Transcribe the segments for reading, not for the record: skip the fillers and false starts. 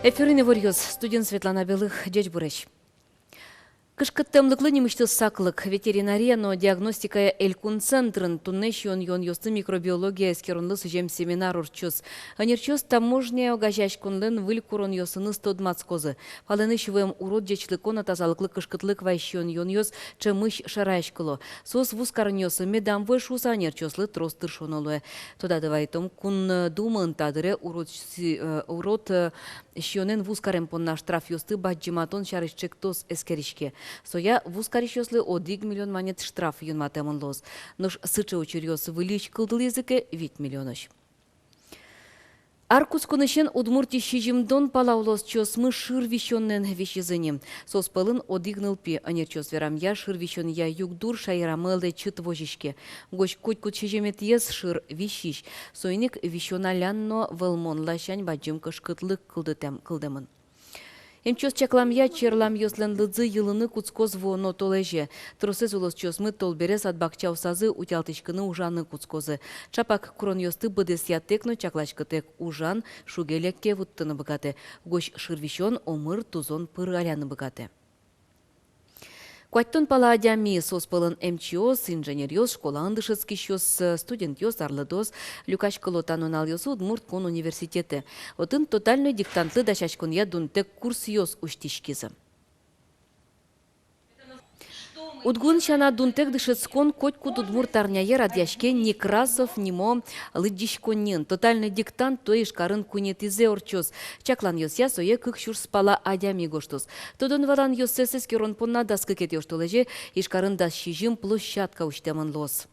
Эфирine варьёз, студент Светлана Белых, дядь Бурыч. Кышкыттымлыклы немышты саклык, ветеринария, но диагностика элькун центрын, туннещион йон йосты микробиология эскерунлы сыжем семинар урчус. Анерчус таможня огажашкунлын выль курон йосыны стодмацкозы. Палыны шывэм урод дечлыкона тазалыклы кышкытлык вайщион йон йос чымыш шарайшкыло. Сос вускарын йосы медам вышуса анерчуслы тростыр шонолуэ. Туда давайтом кун думын тадыре урод шионен вускарем понна штраф йосты баджиматон шарышчыктос эскеришке. Соя вускарищослы 1 миллион монет штраф юнматемон лоз. Нож сычы учерёс вылич кылдыл языке 8 миллионош. Аркус конышен Удмурти шижимдон палаулос чосмы шыр вещеннен вещезынем. Соспалын одигнылпи анерчос верамя шыр вещен я югдур шайрамылды чыт вожишке. Гош куть-куть шижемет ес шыр вещиш. Сойник вещеналянно вылмон лащань баджим кышкытлык кылдымын. Эмчос чакламя черлам йослен лыдзы йылыны куцкоз воно толеже. Тросез улос чосмы толберес отбакчау сазы утялтышкыны ужаны куцкозы. Чапак крон йосты быдес ятекно чаклачкытек ужан шугелекке вуттыны быгаты. Гош шырвищон омыр тузон пыргаляны быгаты. Куаттон пала адями соспылын МЧОС, инженер-йос, школа андышыцкий щос, студент-йос, арлыдос, люкаш колотанонал йосу Удмурт кон университеты. Отын тотальный диктантлы дашачкон я дунтек курс йос уштишкизы. Удгун шана дунтек дышыцкон котькут Удмурт арняе радяшке Некрасов нимо лыддишконнен. Тотальный диктант то ишкарын кунетизе орчос. Чаклан йосья сое кык шур спала адями гоштос. Тодон валан йосесес керон понна даскыкет йоштолеже ишкарын дас шижим площадка уштемын лос.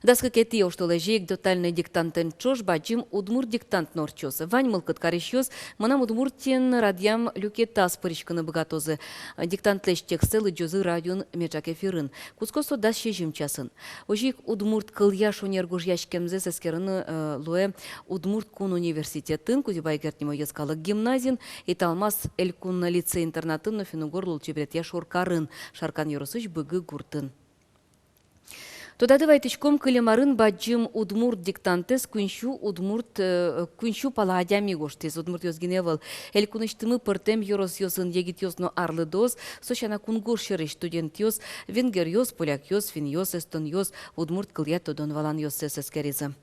Даскыкети йоштолеже тотальный диктантен чош баджим Удмурт диктант норчос. Вань мылкыт карещос манам Удмуртен радиам люкетас пырышкыны богатозы. Диктант леш тексты лыджозы радион мечак эфирын. Кускосо дас шижим часын. Ожик Удмурт кылья шонергуж яшкемзе сескерыны луэ Удмурт кун университетін кузибайгертнемо ескалык гимназин и талмас элькун лицей интернатын но финугор лулчебрет яшоркарын шаркан yorosыш быгы гуртын. Тодады вайтышком кылемарын баджим Удмурт диктантес күншу пала адями гоштез. Удмурт йозгиневал. Эль куныштымы пыртем йорос йосын егит йосно арлыдоз, сошана кунгур шереш студент йос, венгер йос, поляк йос, фин йос, эстон йос, Удмурт кылья тодон валан йос сескеризы.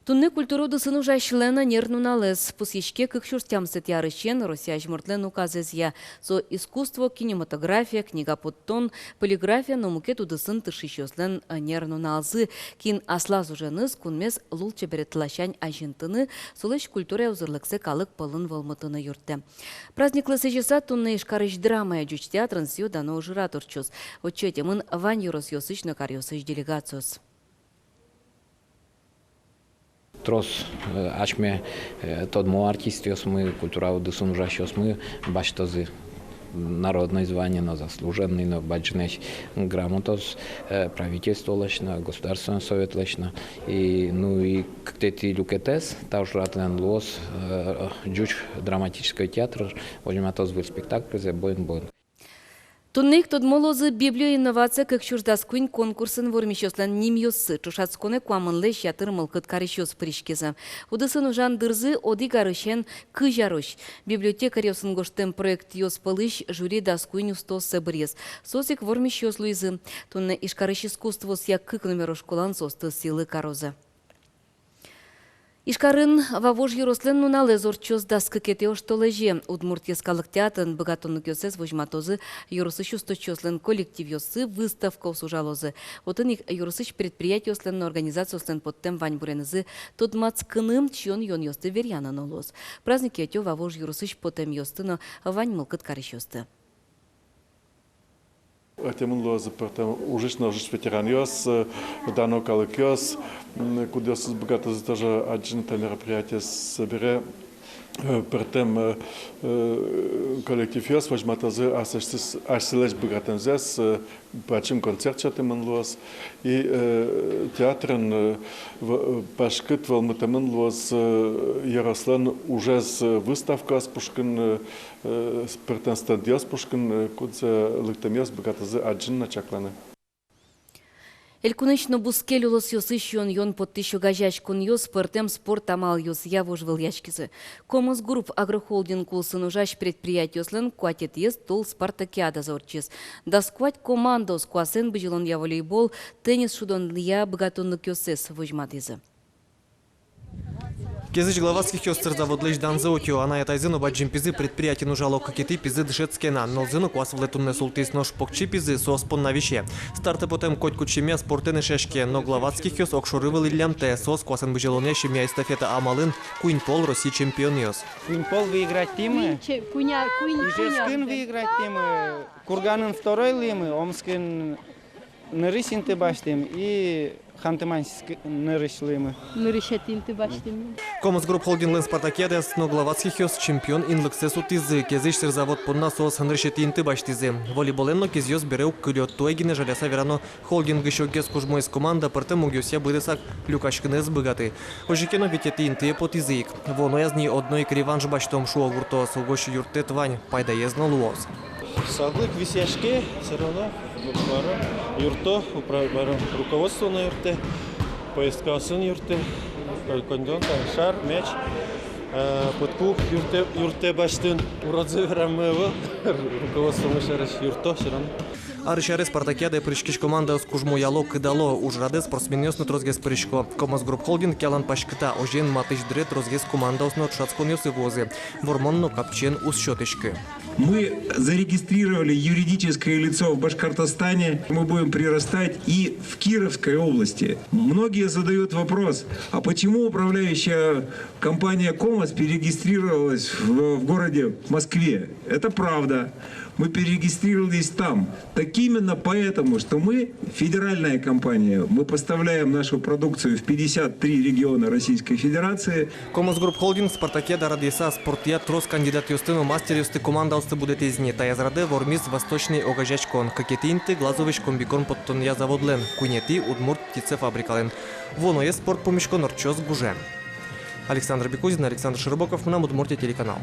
Тунны культуру дысыну жайшылена нернуналес. Пусешке кыкшурстямсет ярыщен Россия жмуртлен указезья. Со искусство, кинематография, книга подтон, полиграфия, но мукет удысын тышищослен нернуналзы. Кин аслаз уженыз кунмес лулче беретлащань ажинтыны, солеш культура узырлыксе калык пылын волмытыны юртте. Праздниклы сежеса тунны ишкарыш драмая жуч театрын сью дано ужыратурчус. Отчетемын вань юрос йосыч на карьосыч делегациос. Трос ачме тот мо артист мы культура дысын ужащос мы баштазы народное звание на заслуженный на баджнеч грамотос правительство лично государственный совет лично и ну и как-то эти люкетес тоже ратлен лос джуч драматический театр возьматос был спектакль за боин. Тунник тот молозы библия инновация как чуждаскуин конкурсын вормищослан нимьосы чушацконе куамынле шатыр мылкыт карищос пришкеза. Удысын ужан дырзы оди гарышен кыжарош. Библиотекарь йосын гоштем проект йос пылыш жюри даскуин устос сабрез. Сосик вормищос луизы. Тунне ишкарыш искусство с як кык номеро школан состы силы кароза. Ишкарын вавож юрослен нунале зорчос даскыкете оштолеже. Удмурт ескалык театрын богатонлык йосес вожматозы юросыш усточослен коллектив йосы выставка усужалозы. Отын юросыш предприятиослен организацияслен подтем вань буренызы тодмацкыным чьон йон йосты верьянан олоз. Праздник ятё вавож юросыш потем йостыно вань мылкыт карищосты. Темын лозы пыртем ужишно жиш ветераньос, дано калыкьос, кудёс богатозы тоже один мероприятие собере. Пыртем коллектив йос возьматозы асилеш богатензес, бачим концерт темын лоз и театрын пашкыт волмытемын лоз Ярослан уже с выставка с пушкин пыртен стадиос пушкин кудзе лыктемьос богатозы один начакланы. Элькунечно бускель улос ёс ищон йон подтыщу гажач кун ёс пыртем спорт амал ёс явож выл яшкизы. Комос групп агрохолдинг улсын ужаш предприятиослен куатет ес тол спартакиада зорчиз. Да сквать командос куасен быжилон я волейбол, теннис шудон я богатонлык ёсес вожматызы. Кезыч главатских ёстер заводлыш данзеотио, она этайзыну баджимпизы предприятие нужало кокеты пизы дышецкена, нолзыну квас влетунне султис нож покчи пизы соспон на вище. Старты потом коть кучемя спортены шешке, но главатских ёс окшурывал илямте, сос квасен быжилоне щемя эстафета амалын, куинпол России чемпион ёс. Куинпол выиграть тимы, Ижевскин выиграть тимы, Курганын второй лимы, Омскин нырысин ты баштим и Ханты-Мансийск нырышлымы. Нырышатим ты баштим. Комос групп холдинглен спартакиадес, но главатских ёс чемпион инлыксесу тизы, кезыч сыр завод понна сос нырышатин ты баштизы. Волейболенно кез ёс береу күлёт туэгине жаляса верано холдинг ещё кез кужмойс команда пырты мугёся быдысак люкашкыныз быгаты. Ожикено витетин ты потизык. Воно язни одной криванж баштом шуо гурто сугош юрте твань, пайда езно луоз. Садлык висяшке, все равно, юрто, руководство на юрте, поездка сын юрте, кондон, шар, мяч, подкуп юрте баштын, уродзы рамево, руководство мышарыш юрто, все равно. Арышары спартакиада прыжкиш команда с кужмо ялок кидало, уж раде спортсменёс нот розгес прыжко. Комос групп холдинг кялан пашкыта, ожен матыш дред розгес команда с нот шацкон ёсы возы. Вормонно капчен ус счётышкы. Мы зарегистрировали юридическое лицо в Башкортостане. Мы будем прирастать и в Кировской области. Многие задают вопрос, а почему управляющая компания «Комос» перерегистрировалась в городе Москве? Это правда. Мы перерегистрировались там. Так именно поэтому, что мы федеральная компания. Мы поставляем нашу продукцию в 53 региона Российской Федерации. Комос групп холдинг спартакиада радиса спортия трос кандидат юстыну мастер юсты команда усты будет из ней. Та язраде вормис восточный огажачкон. Кокетинты глазович комбикон подтон я заводлен. Кунети удмурт птицефабрикален. Воно есть спорт помешко норчос гуже. Александр Бекузин, Александр Широбоков, нам удмуртия телеканал.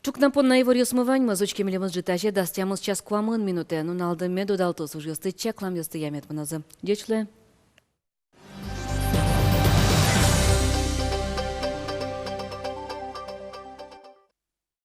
Чукнапон на его рёсмывань мазочки милемыз житаже дастямыз час куамын минуте. Ну налды меду далтос уж ёсты чаклам ёсты ямет мнозы. Дёчле.